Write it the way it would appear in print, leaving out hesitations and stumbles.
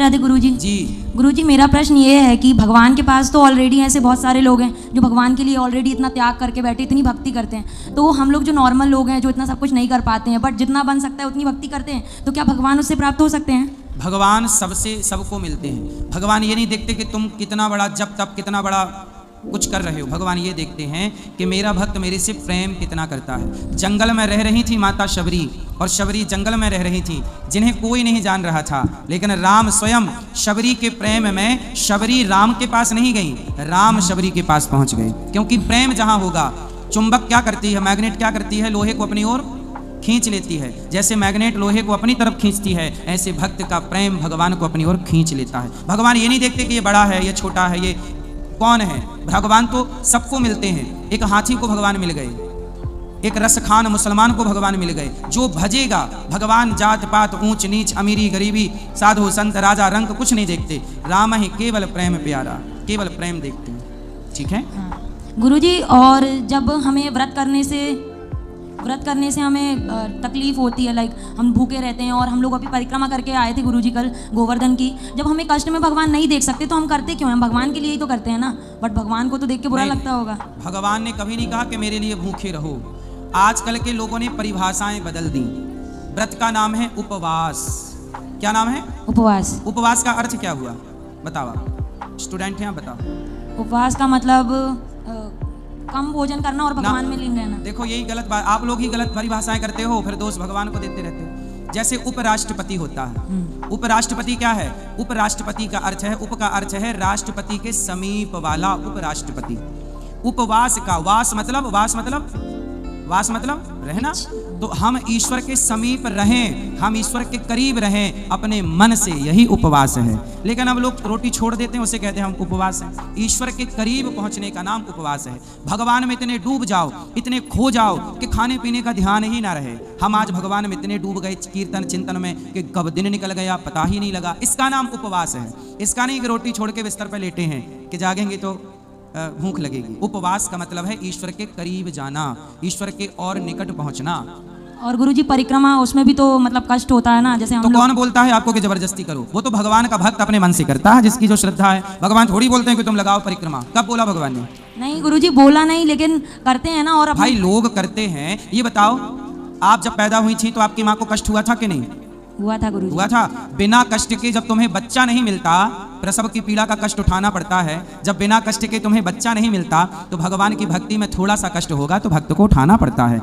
राधे गुरुजी। जी गुरुजी, मेरा प्रश्न ये है कि भगवान के पास तो ऑलरेडी ऐसे बहुत सारे लोग हैं जो भगवान के लिए ऑलरेडी इतना त्याग करके बैठे, इतनी भक्ति करते हैं, तो हम लोग जो नॉर्मल लोग हैं जो इतना सब कुछ नहीं कर पाते हैं बट जितना बन सकता है उतनी भक्ति करते हैं, तो क्या भगवान उससे प्राप्त हो सकते हैं? भगवान सबसे सबको मिलते हैं। भगवान ये नहीं देखते कि तुम कितना बड़ा जब तब कितना बड़ा कुछ कर रहे हो। भगवान ये देखते हैं कि मेरा भक्त मेरे से प्रेम कितना करता है। जंगल में रह रही थी माता शबरी, और शबरी जंगल में रह रही थी जिन्हें कोई नहीं जान रहा था, लेकिन राम स्वयं शबरी के प्रेम में, शबरी राम के पास नहीं गई, राम शबरी के पास पहुंच गए। क्योंकि प्रेम जहां होगा, चुंबक क्या करती है, मैग्नेट क्या करती है, लोहे को अपनी ओर खींच लेती है। जैसे मैग्नेट लोहे को अपनी तरफ खींचती है, ऐसे भक्त का प्रेम भगवान को अपनी ओर खींच लेता है। भगवान ये नहीं देखते कि ये बड़ा है, ये छोटा है, ये कौन है। भगवान तो सबको मिलते हैं। एक हाथी को भगवान मिल गए, एक रसखान मुसलमान को भगवान मिल गए। जो भजेगा भगवान, जात पात ऊंच नीच अमीरी गरीबी साधु संत राजा रंग कुछ नहीं देखते। राम ही केवल प्रेम प्यारा, केवल प्रेम देखते हैं। ठीक है गुरुजी, और जब हमें व्रत करने से हमें तकलीफ होती है, लाइक हम भूखे रहते हैं, और हम लोग अभी परिक्रमा करके आए थे गुरुजी कल गोवर्धन की, जब हमें कष्ट में भगवान नहीं देख सकते तो हम करते क्यों हैं? भगवान के लिए ही तो करते हैं ना, बट भगवान को तो देख के बुरा लगता होगा। भगवान ने कभी नहीं कहा कि मेरे लिए भूखे रहो। आजकल के लोगों ने परिभाषाएं बदल दी। व्रत का नाम है उपवास। क्या नाम है? उपवास। उपवास का अर्थ क्या हुआ बताओ आप, स्टूडेंट हैं आप बताओ। उपवास का मतलब कम भोजन करना और भगवान में लीन रहना। देखो यही गलत बात, आप लोग ही गलत परिभाषाएं करते हो, फिर दोष भगवान को देते रहते हो। जैसे उपराष्ट्रपति होता है, उपराष्ट्रपति क्या है? उपराष्ट्रपति का अर्थ है, उप का अर्थ है राष्ट्रपति के समीप वाला उपराष्ट्रपति। उपवास का वास मतलब रहना। तो हम ईश्वर के समीप रहें, हम ईश्वर के करीब रहें अपने मन से, यही उपवास है। लेकिन अब लोग रोटी छोड़ देते हैं, उसे कहते हैं हम उपवास हैं। ईश्वर के करीब पहुंचने का नाम उपवास है। भगवान में इतने डूब जाओ, इतने खो जाओ कि खाने पीने का ध्यान ही ना रहे। हम आज भगवान में इतने डूब गए कीर्तन चिंतन में कि कब दिन निकल गया पता ही नहीं लगा। इसका नाम उपवास है। इसका नहीं कि रोटी छोड़ के बिस्तर पर लेटे हैं कि जागेंगे तो भूख लगेगी। उपवास का मतलब है ईश्वर के करीब जाना, ईश्वर के और निकट पहुंचना। और गुरुजी परिक्रमा, उसमें भी तो मतलब कष्ट होता है ना, जैसे हम तो कौन बोलता है आपको कि जबरदस्ती करो? वो तो भगवान का भक्त अपने मन से करता है, जिसकी जो श्रद्धा है। भगवान थोड़ी बोलते हैं कि तुम लगाओ परिक्रमा। कब बोला भगवान ने? नहीं गुरुजी, बोला नहीं, लेकिन करते हैं ना। और भाई लोग करते हैं। ये बताओ, आप जब पैदा हुई थी तो आपकी माँ को कष्ट हुआ था कि नहीं? हुआ था गुरुजी। हुआ था। बिना कष्ट के जब तुम्हें बच्चा नहीं मिलता, प्रसव की पीड़ा का कष्ट उठाना पड़ता है। जब बिना कष्ट के तुम्हें बच्चा नहीं मिलता तो भगवान की भक्ति में थोड़ा सा कष्ट होगा तो भक्त को उठाना पड़ता है।